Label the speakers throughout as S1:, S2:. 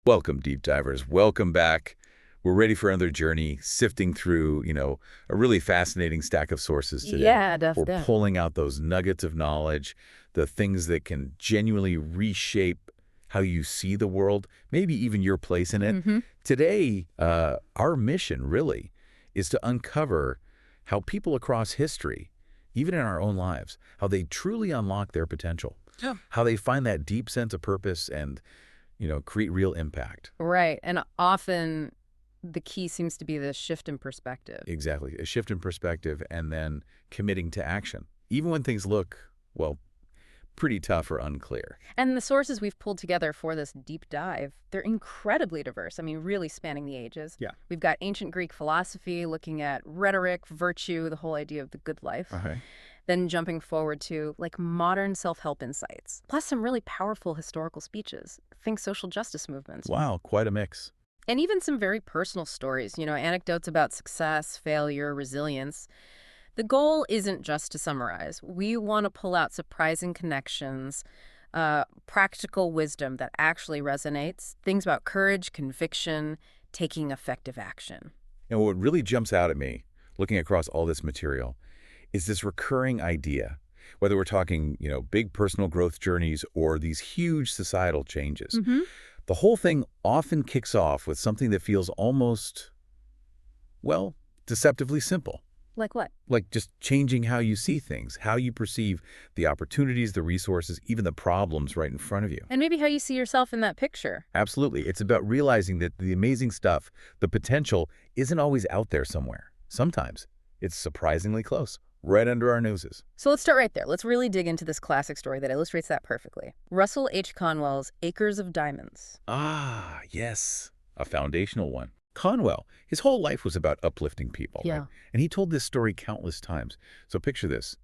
S1: Welcome, deep divers. Welcome back. We're ready for another journey, sifting through, a really fascinating stack of sources today.
S2: Yeah,
S1: We're
S2: def.
S1: pulling out those nuggets of knowledge, the things that can genuinely reshape how you see the world, maybe even your place in it.
S2: Hmm.
S1: Today, our mission really is to uncover how people across history, even in our own lives, how they truly unlock their potential,
S2: Yeah.
S1: how they find that deep sense of purpose and create real impact.
S2: Right. And often the key seems to be the shift in perspective.
S1: Exactly. A shift in perspective and then committing to action, even when things look, well, pretty tough or unclear.
S2: And the sources we've pulled together for this deep dive, they're incredibly diverse. I mean, really spanning the ages.
S1: Yeah.
S2: We've got ancient Greek philosophy looking at rhetoric, virtue, the whole idea of the good life.
S1: Okay.
S2: Then jumping forward to like modern self-help insights, plus some really powerful historical speeches. Think social justice movements.
S1: Wow, quite a mix.
S2: And even some very personal stories, anecdotes about success, failure, resilience. The goal isn't just to summarize. We want to pull out surprising connections, practical wisdom that actually resonates, things about courage, conviction, taking effective action.
S1: And what really jumps out at me, looking across all this material, is this recurring idea, whether we're talking, big personal growth journeys or these huge societal changes.
S2: Mm-hmm.
S1: The whole thing often kicks off with something that feels almost, well, deceptively simple.
S2: Like what?
S1: Like just changing how you see things, how you perceive the opportunities, the resources, even the problems right in front of you.
S2: And maybe how you see yourself in that picture.
S1: Absolutely. It's about realizing that the amazing stuff, the potential, isn't always out there somewhere. Sometimes it's surprisingly close, right under our noses.
S2: So let's start right there. Let's really dig into this classic story that illustrates that perfectly. Russell H. Conwell's Acres of Diamonds.
S1: Ah, yes, a foundational one. Conwell, his whole life was about uplifting people.
S2: Yeah.
S1: Right? And he told this story countless times. So picture this,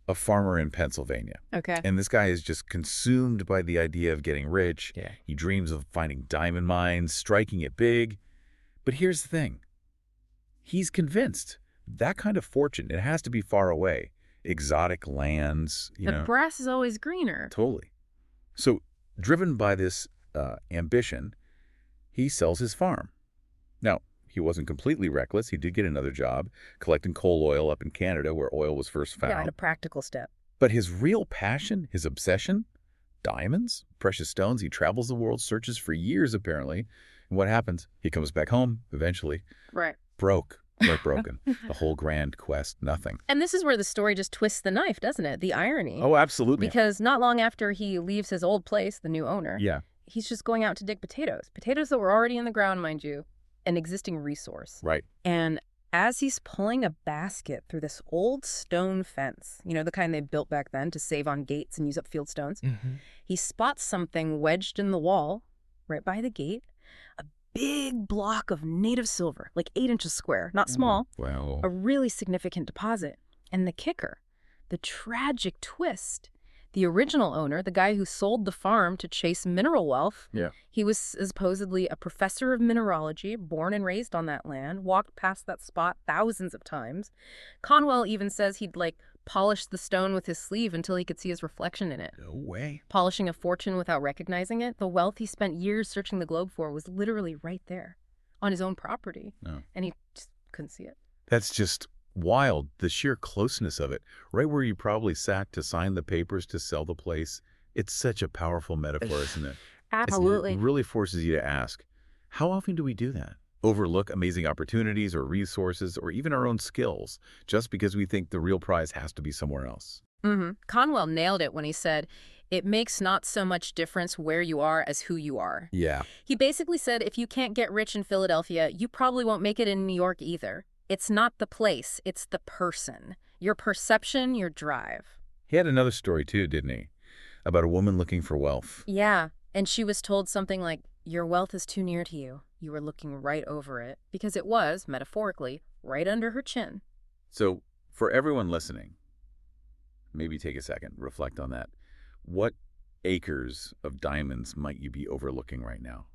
S1: a farmer in Pennsylvania.
S2: Okay.
S1: And this guy is just consumed by the idea of getting rich.
S2: Yeah.
S1: He dreams of finding diamond mines, striking it big. But here's the thing. He's convinced that kind of fortune, it has to be far away. Exotic lands,
S2: The grass is always greener.
S1: Totally. So driven by this ambition, he sells his farm. Now, he wasn't completely reckless. He did get another job collecting coal oil up in Canada where oil was first found.
S2: Yeah, in a practical step.
S1: But his real passion, his obsession, diamonds, precious stones, he travels the world, searches for years apparently. And what happens? He comes back home eventually,
S2: Right.
S1: broke, broken. The whole grand quest, nothing.
S2: And this is where the story just twists the knife, doesn't it? The irony.
S1: Oh, absolutely.
S2: Because not long after he leaves his old place, the new owner,
S1: Yeah.
S2: he's just going out to dig potatoes. Potatoes that were already in the ground, mind you, an existing resource.
S1: Right.
S2: And as he's pulling a basket through this old stone fence, the kind they built back then to save on gates and use up field stones, he spots something wedged in the wall right by the gate, a big block of native silver, like 8 inches square, not small,
S1: Well,
S2: a really significant deposit. And the kicker, the tragic twist, the original owner, the guy who sold the farm to chase mineral wealth,
S1: yeah.
S2: he was supposedly a professor of mineralogy, born and raised on that land, walked past that spot thousands of times. Conwell even says he'd polish the stone with his sleeve until he could see his reflection in it.
S1: No way.
S2: Polishing a fortune without recognizing it, the wealth he spent years searching the globe for was literally right there on his own property.
S1: No.
S2: And he just couldn't see it.
S1: That's just wild, the sheer closeness of it, right where you probably sat to sign the papers to sell the place. It's such a powerful metaphor, isn't it? It really forces you to ask, how often do we do that? Overlook amazing opportunities or resources or even our own skills just because we think the real prize has to be somewhere else.
S2: Conwell nailed it when he said, it makes not so much difference where you are as who you are.
S1: Yeah.
S2: He basically said if you can't get rich in Philadelphia, you probably won't make it in New York either. It's not the place, it's the person. Your perception, your drive.
S1: He had another story too, didn't he? About a woman looking for wealth.
S2: Yeah, and she was told something like, your wealth is too near to you. You were looking right over it, because it was, metaphorically, right under her chin.
S1: So for everyone listening, maybe take a second, reflect on that. What acres of diamonds might you be overlooking right now?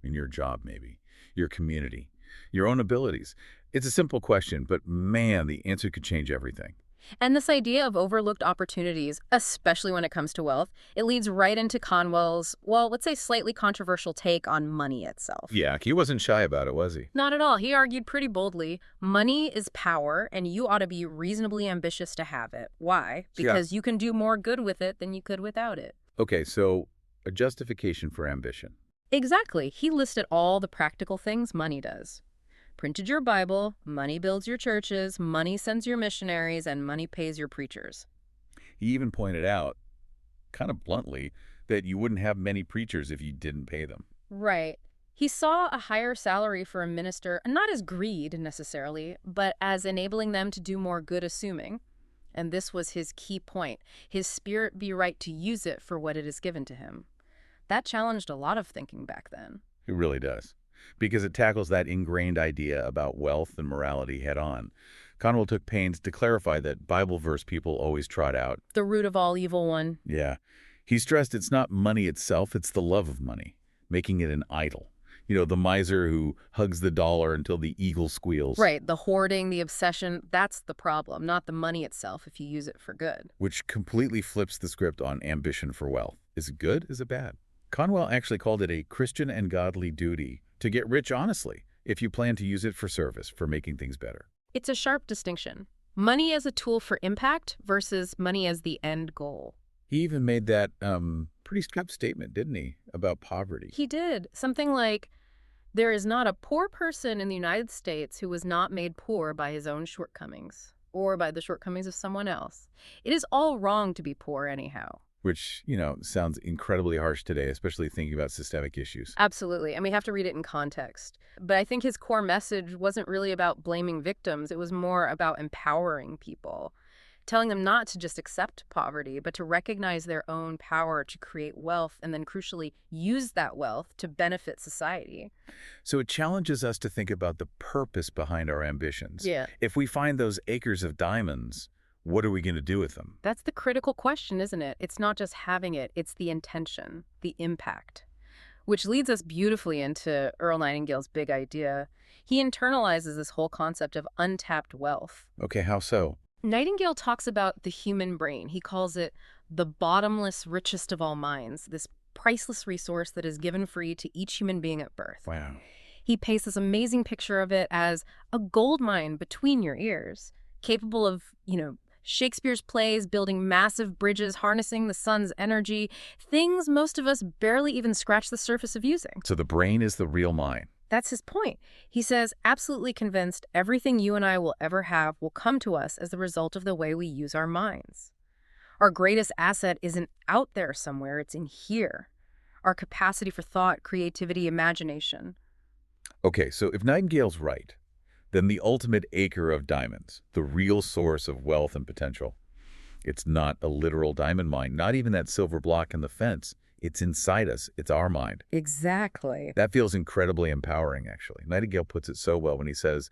S1: In your job, maybe. Your community. Your own abilities. It's a simple question, but man, the answer could change everything.
S2: And this idea of overlooked opportunities, especially when it comes to wealth, it leads right into Conwell's, well, let's say slightly controversial take on money itself.
S1: Yeah, he wasn't shy about it, was he?
S2: Not at all. He argued pretty boldly, money is power, and you ought to be reasonably ambitious to have it. Why? Because you can do more good with it than you could without it.
S1: Okay, so a justification for ambition.
S2: Exactly. He listed all the practical things money does. Printed your Bible, money builds your churches, money sends your missionaries, and money pays your preachers.
S1: He even pointed out, kind of bluntly, that you wouldn't have many preachers if you didn't pay them.
S2: Right. He saw a higher salary for a minister, not as greed necessarily, but as enabling them to do more good assuming. And this was his key point. His spirit be right to use it for what it is given to him. That challenged a lot of thinking back then.
S1: It really does, because it tackles that ingrained idea about wealth and morality head on. Conwell took pains to clarify that Bible verse people always trot out.
S2: The root of all evil one.
S1: Yeah. He stressed it's not money itself, it's the love of money, making it an idol. You know, the miser who hugs the dollar until the eagle squeals.
S2: Right, the hoarding, the obsession, that's the problem, not the money itself if you use it for good.
S1: Which completely flips the script on ambition for wealth. Is it good? Is it bad? Conwell actually called it a Christian and godly duty to get rich honestly, if you plan to use it for service, for making things better.
S2: It's a sharp distinction. Money as a tool for impact versus money as the end goal.
S1: He even made that pretty stout statement, didn't he, about poverty?
S2: He did. Something like, there is not a poor person in the United States who was not made poor by his own shortcomings or by the shortcomings of someone else. It is all wrong to be poor anyhow.
S1: Which, you know, sounds incredibly harsh today, especially thinking about systemic issues.
S2: Absolutely. And we have to read it in context. But I think his core message wasn't really about blaming victims. It was more about empowering people, telling them not to just accept poverty, but to recognize their own power to create wealth and then, crucially, use that wealth to benefit society.
S1: So it challenges us to think about the purpose behind our ambitions.
S2: Yeah.
S1: If we find those acres of diamonds, what are we going to do with them?
S2: That's the critical question, isn't it? It's not just having it, it's the intention, the impact. Which leads us beautifully into Earl Nightingale's big idea. He internalizes this whole concept of untapped wealth.
S1: Okay, how so?
S2: Nightingale talks about the human brain. He calls it the bottomless, richest of all minds, this priceless resource that is given free to each human being at birth.
S1: Wow.
S2: He paints this amazing picture of it as a gold mine between your ears, capable of, Shakespeare's plays, building massive bridges, harnessing the sun's energy, things most of us barely even scratch the surface of using.
S1: So the brain is the real mine.
S2: That's his point. He says, absolutely convinced everything you and I will ever have will come to us as the result of the way we use our minds. Our greatest asset isn't out there somewhere, it's in here. Our capacity for thought, creativity, imagination.
S1: Okay, so if Nightingale's right, then the ultimate acre of diamonds, the real source of wealth and potential, it's not a literal diamond mine, not even that silver block in the fence. It's inside us. It's our mind.
S2: Exactly.
S1: That feels incredibly empowering, actually. Nightingale puts it so well when he says,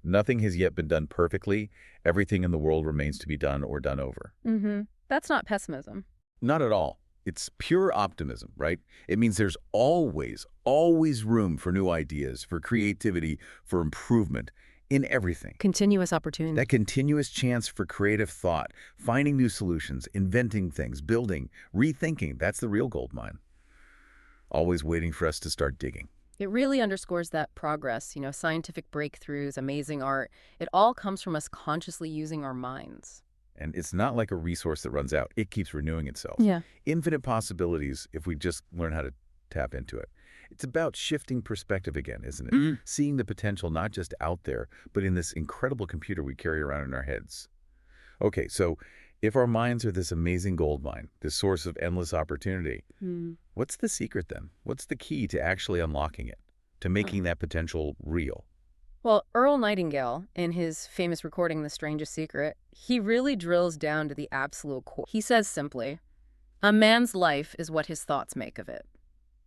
S1: nothing has yet been done perfectly. Everything in the world remains to be done or done over.
S2: That's not pessimism.
S1: Not at all. It's pure optimism, right? It means there's always, always room for new ideas, for creativity, for improvement in everything.
S2: Continuous opportunity.
S1: That continuous chance for creative thought, finding new solutions, inventing things, building, rethinking, that's the real gold mine. Always waiting for us to start digging.
S2: It really underscores that progress, scientific breakthroughs, amazing art. It all comes from us consciously using our minds.
S1: And it's not like a resource that runs out. It keeps renewing itself.
S2: Yeah.
S1: Infinite possibilities if we just learn how to tap into it. It's about shifting perspective again, isn't it?
S2: Mm-hmm.
S1: Seeing the potential not just out there, but in this incredible computer we carry around in our heads. Okay, so if our minds are this amazing gold mine, this source of endless opportunity, what's the secret then? What's the key to actually unlocking it, to making that potential real?
S2: Well, Earl Nightingale, in his famous recording, The Strangest Secret, he really drills down to the absolute core. He says simply, a man's life is what his thoughts make of it.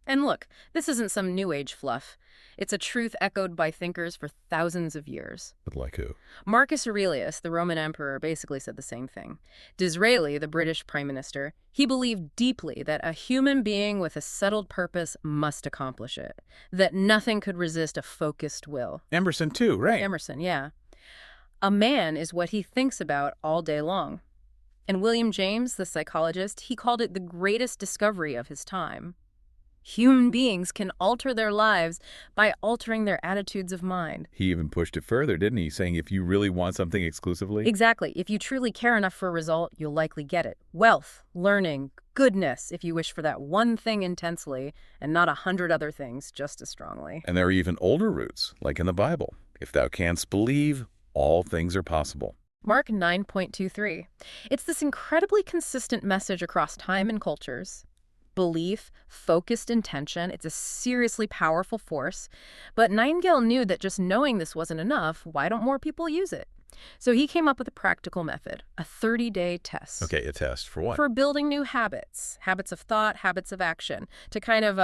S2: And look, this isn't some new age fluff. It's a truth echoed by thinkers for thousands of years.
S1: But like who?
S2: Marcus Aurelius, the Roman emperor, basically said the same thing. Disraeli, the British prime minister, he believed deeply that a human being with a settled purpose must accomplish it, that nothing could resist a focused will.
S1: Emerson too, right?
S2: Emerson, yeah. A man is what he thinks about all day long. And William James, the psychologist, he called it the greatest discovery of his time. Human beings can alter their lives by altering their attitudes of mind.
S1: He even pushed it further, didn't he? Saying if you really want something exclusively.
S2: Exactly. If you truly care enough for a result, you'll likely get it. Wealth, learning, goodness, if you wish for that one thing intensely and not 100 other things just as strongly.
S1: And there are even older roots, like in the Bible. If thou canst believe, all things are possible.
S2: Mark 9.23. It's this incredibly consistent message across time and cultures. Belief, focused intention, it's a seriously powerful force. But Nightingale knew that just knowing this wasn't enough. Why don't more people use it? So he came up with a practical method, a 30-day test.
S1: Okay, a test for what?
S2: For building new habits, habits of thought, habits of action, to kind of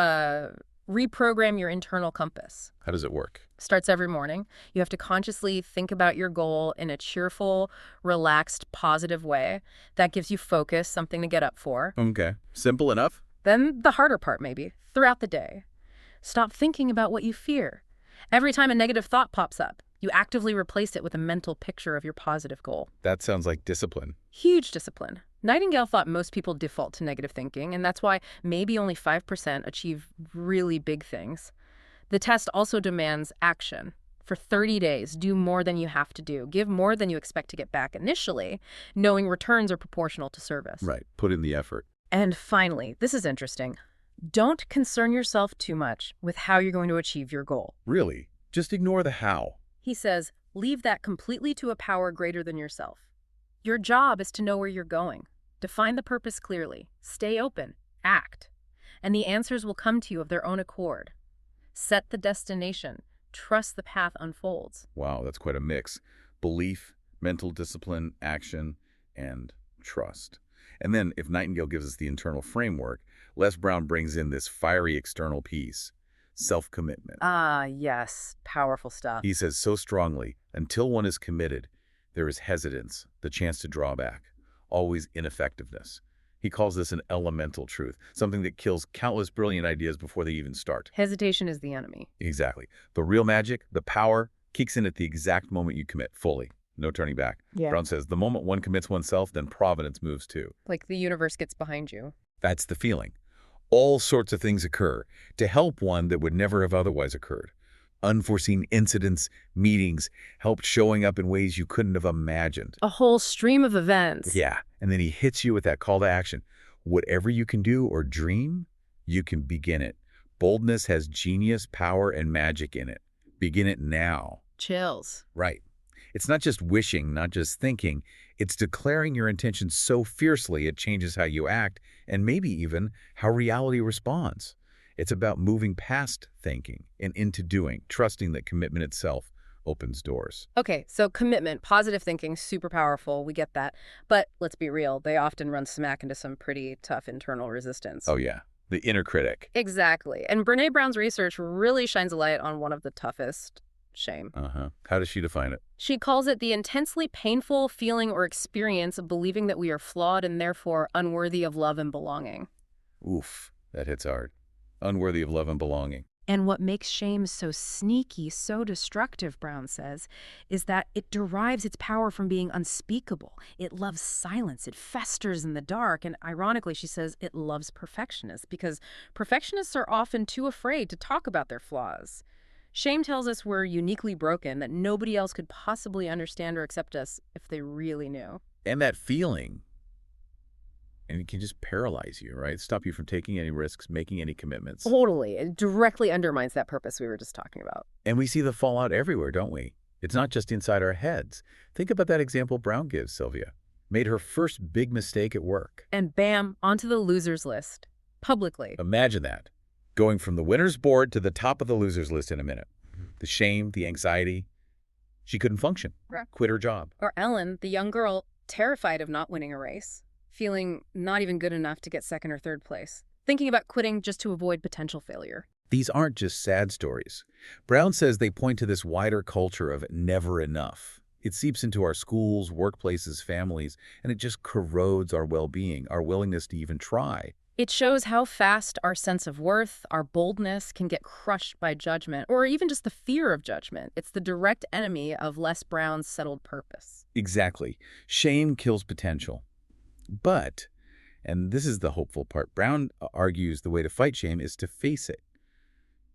S2: reprogram your internal compass.
S1: How does it work?
S2: Starts every morning. You have to consciously think about your goal in a cheerful, relaxed, positive way. That gives you focus, something to get up for.
S1: Okay, simple enough?
S2: Then the harder part, maybe, throughout the day. Stop thinking about what you fear. Every time a negative thought pops up, you actively replace it with a mental picture of your positive goal.
S1: That sounds like discipline.
S2: Huge discipline. Nightingale thought most people default to negative thinking, and that's why maybe only 5% achieve really big things. The test also demands action. For 30 days, do more than you have to do. Give more than you expect to get back initially, knowing returns are proportional to service.
S1: Right, put in the effort.
S2: And finally, this is interesting. Don't concern yourself too much with how you're going to achieve your goal.
S1: Really? Just ignore the how.
S2: He says, leave that completely to a power greater than yourself. Your job is to know where you're going. Define the purpose clearly. Stay open. Act. And the answers will come to you of their own accord. Set the destination. Trust the path unfolds.
S1: Wow, that's quite a mix. Belief, mental discipline, action, and trust. And then, if Nightingale gives us the internal framework, Les Brown brings in this fiery external piece, self-commitment.
S2: Ah, yes. Powerful stuff.
S1: He says so strongly, until one is committed, there is hesitance, the chance to draw back, always ineffectiveness. He calls this an elemental truth, something that kills countless brilliant ideas before they even start.
S2: Hesitation is the enemy.
S1: Exactly. The real magic, the power, kicks in at the exact moment you commit fully. No turning back.
S2: Yeah.
S1: Brown says, the moment one commits oneself, then providence moves too.
S2: Like the universe gets behind you.
S1: That's the feeling. All sorts of things occur to help one that would never have otherwise occurred. Unforeseen incidents, meetings, helped showing up in ways you couldn't have imagined.
S2: A whole stream of events.
S1: Yeah, and then he hits you with that call to action. Whatever you can do or dream, you can begin it. Boldness has genius, power, and magic in it. Begin it now.
S2: Chills.
S1: Right. It's not just wishing, not just thinking. It's declaring your intention so fiercely it changes how you act and maybe even how reality responds. It's about moving past thinking and into doing, trusting that commitment itself opens doors.
S2: Okay, so commitment, positive thinking, super powerful. We get that. But let's be real, they often run smack into some pretty tough internal resistance.
S1: Oh, yeah. The inner critic.
S2: Exactly. And Brene Brown's research really shines a light on one of the toughest. Shame.
S1: How does she define it?
S2: She calls it the intensely painful feeling or experience of believing that we are flawed and therefore unworthy of love and belonging.
S1: Oof, that hits hard. Unworthy of love and belonging.
S2: And what makes shame so sneaky, so destructive, Brown says, is that it derives its power from being unspeakable. It loves silence. It festers in the dark. And ironically, she says it loves perfectionists because perfectionists are often too afraid to talk about their flaws. Shame tells us we're uniquely broken, that nobody else could possibly understand or accept us if they really knew.
S1: And that feeling, and it can just paralyze you, right? Stop you from taking any risks, making any commitments.
S2: Totally. It directly undermines that purpose we were just talking about.
S1: And we see the fallout everywhere, don't we? It's not just inside our heads. Think about that example Brown gives, Sylvia. Made her first big mistake at work.
S2: And bam, onto the losers list. Publicly.
S1: Imagine that. Going from the winner's board to the top of the losers list in a minute. The shame, the anxiety. She couldn't function.
S2: Right.
S1: Quit her job.
S2: Or Ellen, the young girl, terrified of not winning a race. Feeling not even good enough to get second or third place. Thinking about quitting just to avoid potential failure.
S1: These aren't just sad stories. Brown says they point to this wider culture of never enough. It seeps into our schools, workplaces, families, and it just corrodes our well-being, our willingness to even try.
S2: It shows how fast our sense of worth, our boldness can get crushed by judgment, or even just the fear of judgment. It's the direct enemy of Les Brown's settled purpose.
S1: Exactly. Shame kills potential. But, and this is the hopeful part, Brown argues the way to fight shame is to face it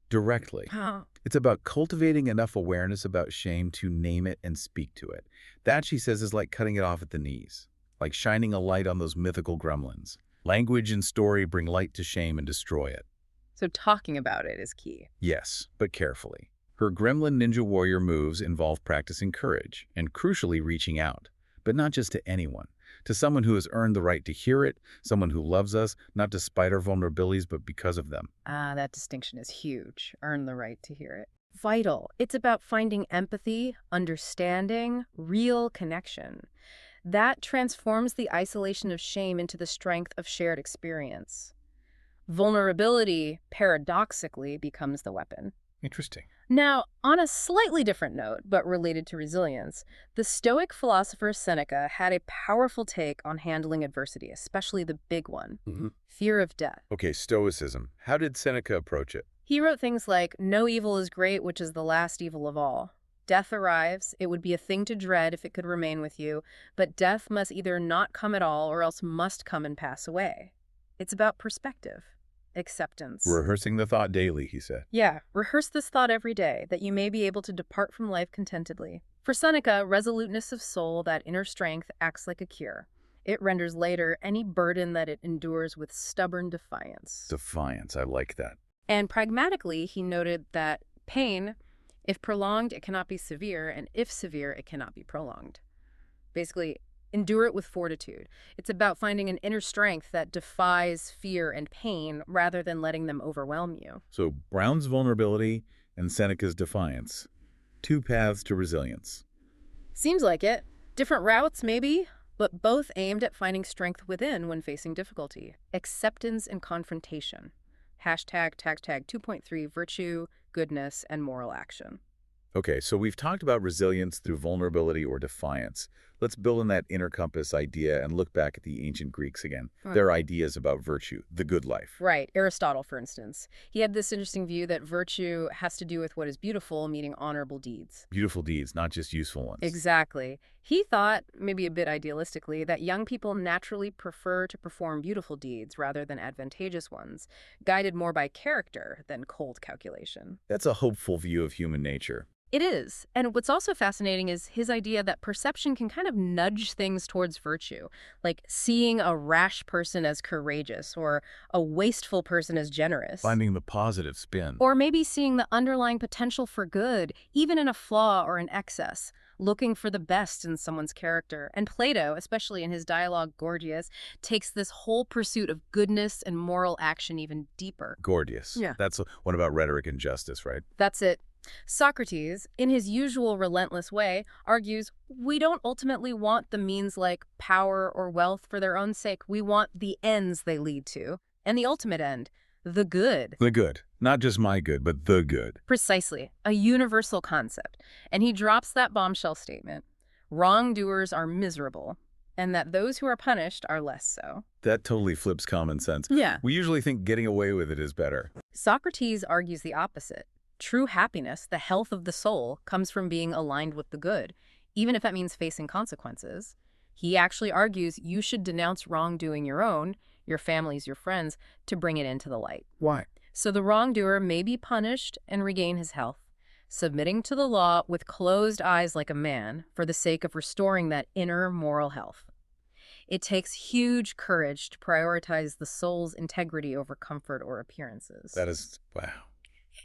S1: directly.
S2: Huh.
S1: It's about cultivating enough awareness about shame to name it and speak to it. That, she says, is like cutting it off at the knees, like shining a light on those mythical gremlins. Language and story bring light to shame and destroy it.
S2: So talking about it is key.
S1: Yes, but carefully. Her gremlin ninja warrior moves involve practicing courage and, crucially, reaching out. But not just to anyone. To someone who has earned the right to hear it, someone who loves us, not despite our vulnerabilities, but because of them.
S2: That distinction is huge. Earn the right to hear it. Vital. It's about finding empathy, understanding, real connection. That transforms the isolation of shame into the strength of shared experience. Vulnerability, paradoxically, becomes the weapon.
S1: Interesting.
S2: Now, on a slightly different note, but related to resilience, the Stoic philosopher Seneca had a powerful take on handling adversity, especially the big one, fear of death.
S1: Okay, Stoicism. How did Seneca approach it?
S2: He wrote things like, "No evil is great, which is the last evil of all. Death arrives. It would be a thing to dread if it could remain with you, but death must either not come at all or else must come and pass away." It's about perspective. Acceptance.
S1: Rehearsing the thought daily, he said.
S2: Yeah, rehearse this thought every day, that you may be able to depart from life contentedly. For Seneca, resoluteness of soul, that inner strength, acts like a cure. It renders later any burden that it endures with stubborn defiance.
S1: Defiance, I like that.
S2: And pragmatically, he noted that pain, if prolonged, it cannot be severe, and if severe, it cannot be prolonged. Basically, endure it with fortitude. It's about finding an inner strength that defies fear and pain rather than letting them overwhelm you.
S1: So Brown's vulnerability and Seneca's defiance. Two paths to resilience.
S2: Seems like it. Different routes, maybe, but both aimed at finding strength within when facing difficulty. Acceptance and confrontation. Hashtag 2.3 virtue, goodness, and moral action.
S1: Okay, so we've talked about resilience through vulnerability or defiance. Let's build on that inner compass idea and look back at the ancient Greeks again. Their ideas about virtue, the good life.
S2: Right. Aristotle, for instance. He had this interesting view that virtue has to do with what is beautiful, meaning honorable deeds.
S1: Beautiful deeds, not just useful ones.
S2: Exactly. He thought, maybe a bit idealistically, that young people naturally prefer to perform beautiful deeds rather than advantageous ones, guided more by character than cold calculation.
S1: That's a hopeful view of human nature.
S2: It is. And what's also fascinating is his idea that perception can kind of nudge things towards virtue, like seeing a rash person as courageous or a wasteful person as generous.
S1: Finding the positive spin.
S2: Or maybe seeing the underlying potential for good, even in a flaw or an excess, looking for the best in someone's character. And Plato, especially in his dialogue Gorgias, takes this whole pursuit of goodness and moral action even deeper.
S1: Gorgias.
S2: Yeah.
S1: That's one about rhetoric and justice, right?
S2: That's it. Socrates, in his usual relentless way, argues we don't ultimately want the means like power or wealth for their own sake. We want the ends they lead to. And the ultimate end, the good.
S1: The good. Not just my good, but the good.
S2: Precisely. A universal concept. And he drops that bombshell statement. Wrongdoers are miserable, and that those who are punished are less so.
S1: That totally flips common sense.
S2: Yeah.
S1: We usually think getting away with it is better.
S2: Socrates argues the opposite. True happiness, the health of the soul, comes from being aligned with the good, even if that means facing consequences. He actually argues you should denounce wrongdoing your own, your family's, your friends, to bring it into the light.
S1: Why?
S2: So the wrongdoer may be punished and regain his health, submitting to the law with closed eyes like a man for the sake of restoring that inner moral health. It takes huge courage to prioritize the soul's integrity over comfort or appearances.
S1: That is, wow.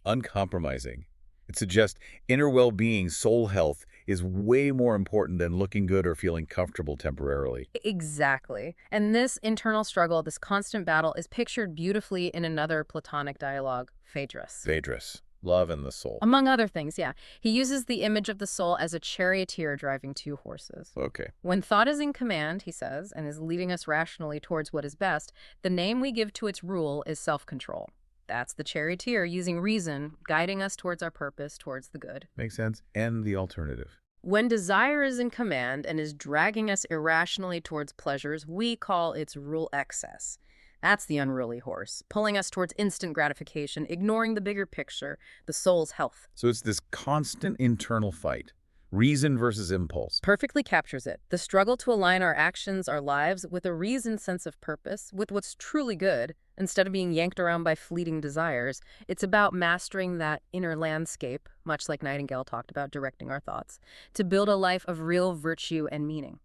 S1: Uncompromising. It suggests inner well-being, soul health, is way more important than looking good or feeling comfortable temporarily.
S2: Exactly. And this internal struggle, this constant battle, is pictured beautifully in another Platonic dialogue, Phaedrus.
S1: Phaedrus. Love and the soul.
S2: Among other things, yeah. He uses the image of the soul as a charioteer driving two horses.
S1: Okay.
S2: When thought is in command, he says, and is leading us rationally towards what is best, the name we give to its rule is self-control. That's the charioteer using reason, guiding us towards our purpose, towards the good.
S1: Makes sense. And the alternative.
S2: When desire is in command and is dragging us irrationally towards pleasures, we call its rule excess. That's the unruly horse, pulling us towards instant gratification, ignoring the bigger picture, the soul's health.
S1: So it's this constant internal fight, reason versus impulse.
S2: Perfectly captures it. The struggle to align our actions, our lives, with a reasoned sense of purpose, with what's truly good, instead of being yanked around by fleeting desires. It's about mastering that inner landscape, much like Nightingale talked about directing our thoughts, to build a life of real virtue and meaning.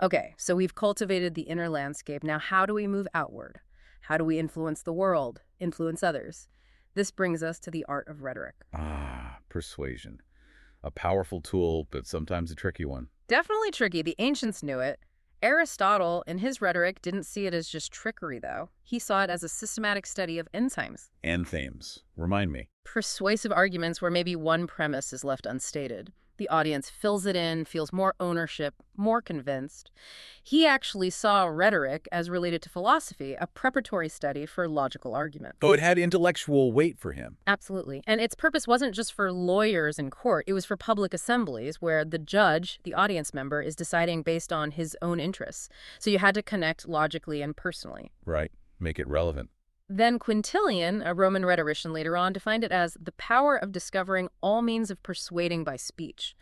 S2: Okay, so we've cultivated the inner landscape. Now, how do we move outward? How do we influence the world, influence others? This brings us to the art of rhetoric.
S1: Ah, persuasion. A powerful tool, but sometimes a tricky one.
S2: Definitely tricky. The ancients knew it. Aristotle, in his rhetoric, didn't see it as just trickery, though. He saw it as a systematic study of enzymes.
S1: Enthymes. Remind me.
S2: Persuasive arguments where maybe one premise is left unstated. The audience fills it in, feels more ownership, more convinced. He actually saw rhetoric as related to philosophy, a preparatory study for logical argument.
S1: Oh, it had intellectual weight for him.
S2: Absolutely. And its purpose wasn't just for lawyers in court. It was for public assemblies where the judge, the audience member, is deciding based on his own interests. So you had to connect logically and personally.
S1: Right. Make it relevant.
S2: Then Quintilian, a Roman rhetorician later on, defined it as the power of discovering all means of persuading by speech.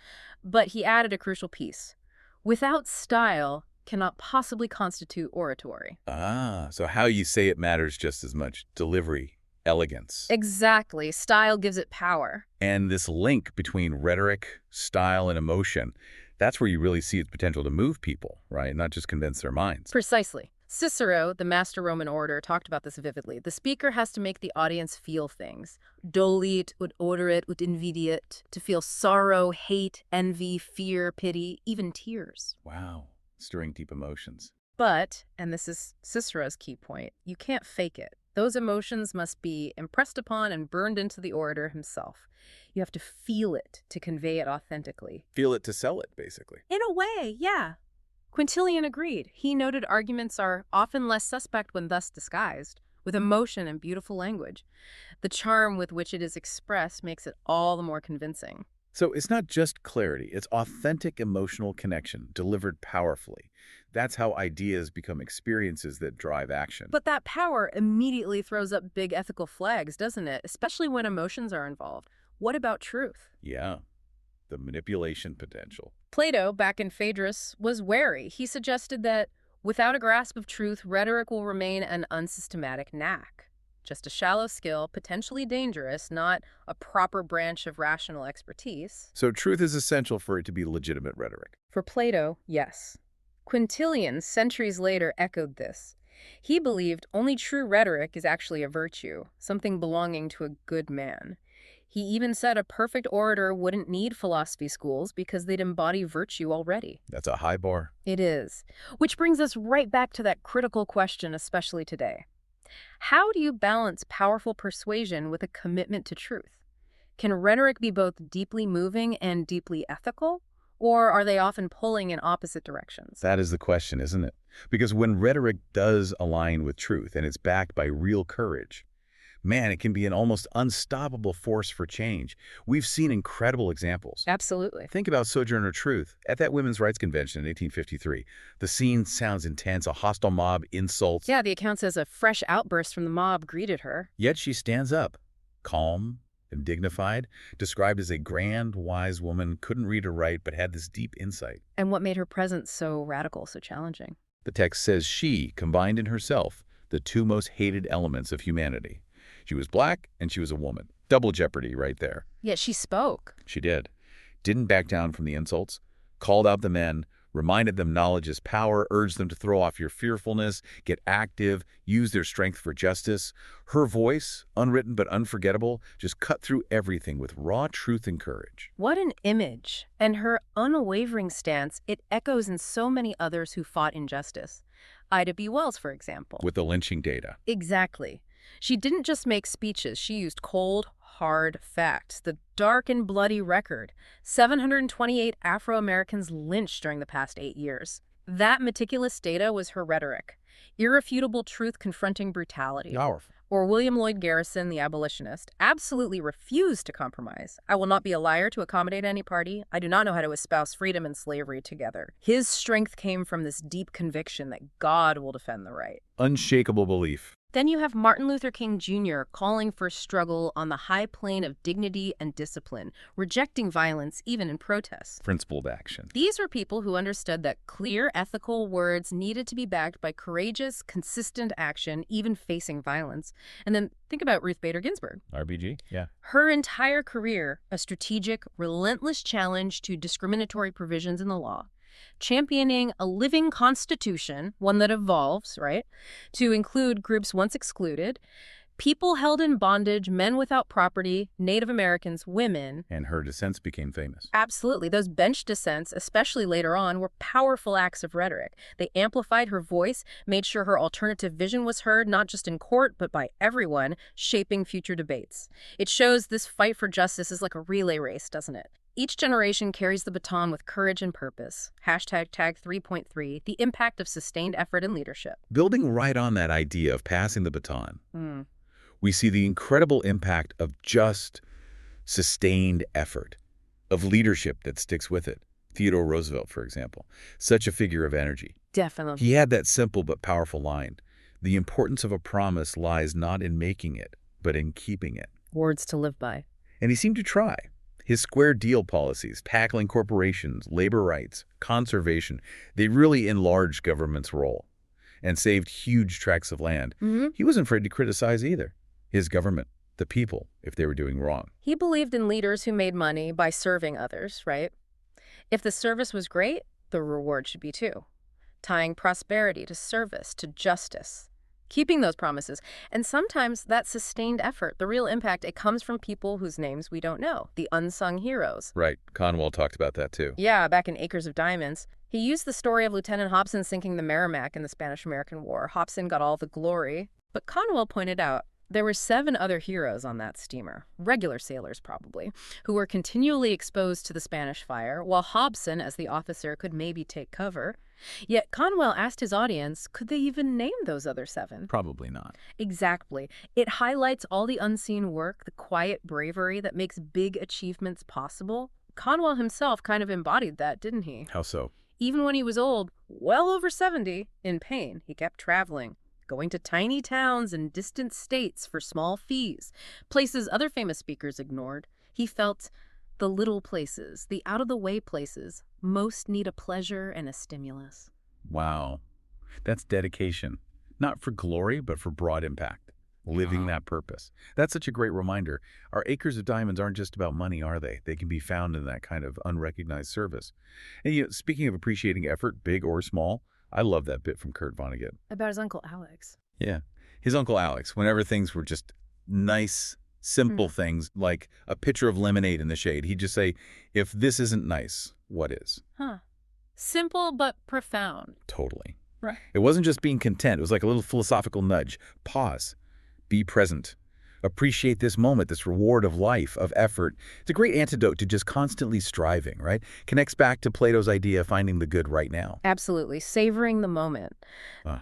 S2: But he added a crucial piece. Without style cannot possibly constitute oratory.
S1: Ah, so how you say it matters just as much. Delivery, elegance.
S2: Exactly. Style gives it power.
S1: And this link between rhetoric, style, and emotion, that's where you really see its potential to move people, right? Not just convince their minds.
S2: Precisely. Cicero, the master Roman orator, talked about this vividly. The speaker has to make the audience feel things. Dolit ut oderit ut invidiat, to feel sorrow, hate, envy, fear, pity, even tears.
S1: Wow. Stirring deep emotions.
S2: But, and this is Cicero's key point, you can't fake it. Those emotions must be impressed upon and burned into the orator himself. You have to feel it to convey it authentically.
S1: Feel it to sell it, basically.
S2: In a way, yeah. Quintilian agreed. He noted arguments are often less suspect when thus disguised, with emotion and beautiful language. The charm with which it is expressed makes it all the more convincing.
S1: So it's not just clarity, it's authentic emotional connection, delivered powerfully. That's how ideas become experiences that drive action.
S2: But that power immediately throws up big ethical flags, doesn't it? Especially when emotions are involved. What about truth?
S1: Yeah, the manipulation potential.
S2: Plato, back in Phaedrus, was wary. He suggested that without a grasp of truth, rhetoric will remain an unsystematic knack. Just a shallow skill, potentially dangerous, not a proper branch of rational expertise.
S1: So truth is essential for it to be legitimate rhetoric.
S2: For Plato, yes. Quintilian, centuries later, echoed this. He believed only true rhetoric is actually a virtue, something belonging to a good man. He even said a perfect orator wouldn't need philosophy schools because they'd embody virtue already.
S1: That's a high bar.
S2: It is. Which brings us right back to that critical question, especially today. How do you balance powerful persuasion with a commitment to truth? Can rhetoric be both deeply moving and deeply ethical? Or are they often pulling in opposite directions?
S1: That is the question, isn't it? Because when rhetoric does align with truth and it's backed by real courage, man, it can be an almost unstoppable force for change. We've seen incredible examples.
S2: Absolutely.
S1: Think about Sojourner Truth at that Women's Rights Convention in 1853. The scene sounds intense, a hostile mob, insults.
S2: Yeah, the account says a fresh outburst from the mob greeted her.
S1: Yet she stands up, calm and dignified, described as a grand, wise woman, couldn't read or write, but had this deep insight.
S2: And what made her presence so radical, so challenging?
S1: The text says she combined in herself the two most hated elements of humanity. She was black and she was a woman. Double jeopardy right there.
S2: Yet she spoke.
S1: She did. Didn't back down from the insults. Called out the men. Reminded them knowledge is power. Urged them to throw off your fearfulness. Get active. Use their strength for justice. Her voice, unwritten but unforgettable, just cut through everything with raw truth and courage.
S2: What an image. And her unwavering stance, it echoes in so many others who fought injustice. Ida B. Wells, for example.
S1: With the lynching data.
S2: Exactly. She didn't just make speeches, she used cold, hard facts. The dark and bloody record. 728 Afro-Americans lynched during the past 8 years. That meticulous data was her rhetoric. Irrefutable truth confronting brutality.
S1: Powerful.
S2: Or William Lloyd Garrison, the abolitionist, absolutely refused to compromise. I will not be a liar to accommodate any party. I do not know how to espouse freedom and slavery together. His strength came from this deep conviction that God will defend the right.
S1: Unshakable belief.
S2: Then you have Martin Luther King Jr. calling for struggle on the high plane of dignity and discipline, rejecting violence even in protests.
S1: Principled action.
S2: These were people who understood that clear, ethical words needed to be backed by courageous, consistent action, even facing violence. And then think about Ruth Bader Ginsburg.
S1: RBG, yeah.
S2: Her entire career, a strategic, relentless challenge to discriminatory provisions in the law, championing a living constitution, one that evolves, right, to include groups once excluded, people held in bondage, men without property, Native Americans, women.
S1: And her dissents became famous.
S2: Absolutely. Those bench dissents, especially later on, were powerful acts of rhetoric. They amplified her voice, made sure her alternative vision was heard, not just in court, but by everyone, shaping future debates. It shows this fight for justice is like a relay race, doesn't it? Each generation carries the baton with courage and purpose. Hashtag tag 3.3, the impact of sustained effort and leadership.
S1: Building right on that idea of passing the baton, we see the incredible impact of just sustained effort, of leadership that sticks with it. Theodore Roosevelt, for example, such a figure of energy.
S2: Definitely.
S1: He had that simple but powerful line, "The importance of a promise lies not in making it, but in keeping it."
S2: Words to live by.
S1: And he seemed to try. His square deal policies, tackling corporations, labor rights, conservation, they really enlarged government's role and saved huge tracts of land. He wasn't afraid to criticize either. His government, the people, if they were doing wrong.
S2: He believed in leaders who made money by serving others, right? If the service was great, the reward should be too. Tying prosperity to service, to justice. Keeping those promises. And sometimes that sustained effort, the real impact, it comes from people whose names we don't know, the unsung heroes.
S1: Right. Conwell talked about that too.
S2: Yeah, back in Acres of Diamonds. He used the story of Lieutenant Hobson sinking the Merrimack in the Spanish-American War. Hobson got all the glory. But Conwell pointed out there were 7 other heroes on that steamer, regular sailors probably, who were continually exposed to the Spanish fire, while Hobson, as the officer, could maybe take cover. Yet Conwell asked his audience, could they even name those other 7?
S1: Probably not.
S2: Exactly. It highlights all the unseen work, the quiet bravery that makes big achievements possible. Conwell himself kind of embodied that, didn't he?
S1: How so?
S2: Even when he was old, well over 70, in pain, he kept traveling, going to tiny towns and distant states for small fees, places other famous speakers ignored. He felt the little places, the out-of-the-way places, most need a pleasure and a stimulus.
S1: Wow. That's dedication. Not for glory, but for broad impact. Living that purpose. That's such a great reminder. Our acres of diamonds aren't just about money, are they? They can be found in that kind of unrecognized service. And speaking of appreciating effort, big or small, I love that bit from Kurt Vonnegut.
S2: About his Uncle Alex.
S1: Yeah. His Uncle Alex, whenever things were just nice, simple things, like a pitcher of lemonade in the shade, he'd just say, if this isn't nice, what is?
S2: Simple but profound.
S1: Totally.
S2: Right.
S1: It wasn't just being content. It was like a little philosophical nudge. Pause. Be present. Appreciate this moment, this reward of life, of effort. It's a great antidote to just constantly striving, right? Connects back to Plato's idea of finding the good right now.
S2: Absolutely. Savoring the moment.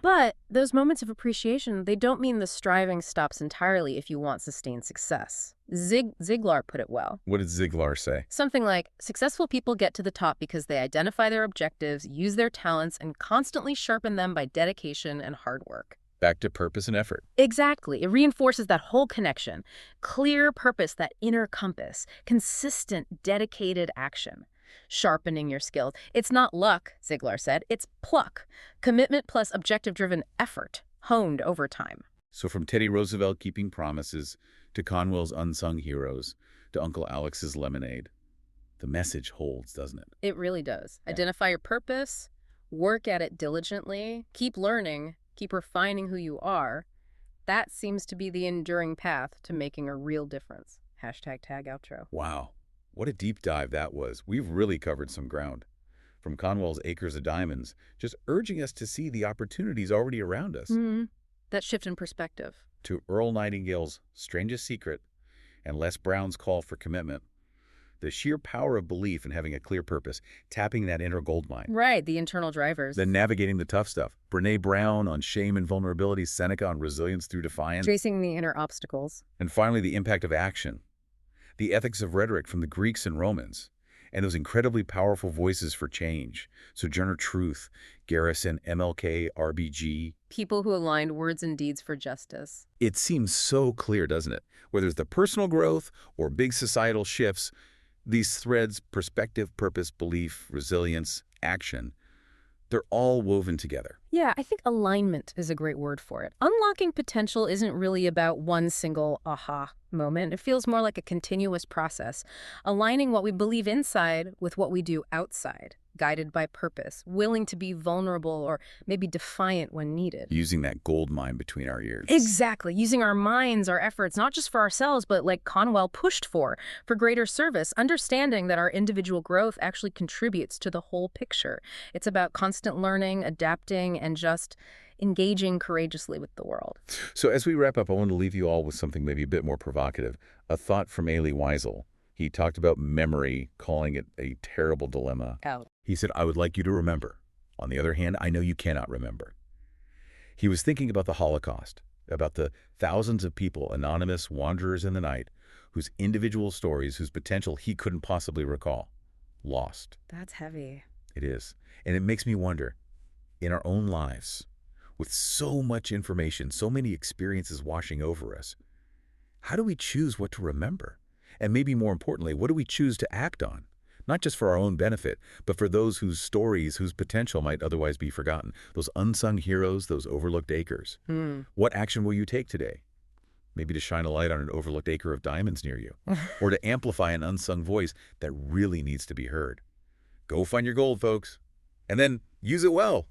S2: But those moments of appreciation, they don't mean the striving stops entirely if you want sustained success. Ziglar put it well.
S1: What did Ziglar say?
S2: Something like, successful people get to the top because they identify their objectives, use their talents, and constantly sharpen them by dedication and hard work.
S1: Back to purpose and effort.
S2: Exactly. It reinforces that whole connection. Clear purpose, that inner compass. Consistent, dedicated action. Sharpening your skills. It's not luck, Ziglar said. It's pluck. Commitment plus objective-driven effort, honed over time.
S1: So from Teddy Roosevelt keeping promises, to Conwell's unsung heroes, to Uncle Alex's lemonade, the message holds, doesn't it?
S2: It really does. Yeah. Identify your purpose, work at it diligently, keep learning, keep refining who you are. That seems to be the enduring path to making a real difference. Hashtag tag outro.
S1: Wow. What a deep dive that was. We've really covered some ground. From Conwell's Acres of Diamonds, just urging us to see the opportunities already around us.
S2: That shift in perspective.
S1: To Earl Nightingale's Strangest Secret and Les Brown's call for commitment, The sheer power of belief in having a clear purpose, tapping that inner gold mine.
S2: Right, the internal drivers.
S1: Then navigating the tough stuff. Brene Brown on shame and vulnerability, Seneca on resilience through defiance.
S2: Facing the inner obstacles.
S1: And finally, the impact of action. The ethics of rhetoric from the Greeks and Romans. And those incredibly powerful voices for change. Sojourner Truth, Garrison, MLK, RBG.
S2: People who aligned words and deeds for justice.
S1: It seems so clear, doesn't it? Whether it's the personal growth or big societal shifts, these threads, perspective, purpose, belief, resilience, action, they're all woven together.
S2: Yeah, I think alignment is a great word for it. Unlocking potential isn't really about one single aha moment. It feels more like a continuous process, aligning what we believe inside with what we do outside, guided by purpose, willing to be vulnerable or maybe defiant when needed.
S1: Using that gold mine between our ears.
S2: Exactly. Using our minds, our efforts, not just for ourselves, but like Conwell pushed for greater service, understanding that our individual growth actually contributes to the whole picture. It's about constant learning, adapting, and just engaging courageously with the world.
S1: So as we wrap up, I want to leave you all with something maybe a bit more provocative. A thought from Elie Wiesel. He talked about memory, calling it a terrible dilemma.
S2: Out.
S1: He said, I would like you to remember. On the other hand, I know you cannot remember. He was thinking about the Holocaust, about the thousands of people, anonymous wanderers in the night, whose individual stories, whose potential he couldn't possibly recall. Lost.
S2: That's heavy.
S1: It is. And it makes me wonder, in our own lives, with so much information, so many experiences washing over us, how do we choose what to remember? And maybe more importantly, what do we choose to act on? Not just for our own benefit, but for those whose stories, whose potential might otherwise be forgotten. Those unsung heroes, those overlooked acres. What action will you take today? Maybe to shine a light on an overlooked acre of diamonds near you. Or to amplify an unsung voice that really needs to be heard. Go find your gold, folks. And then use it well.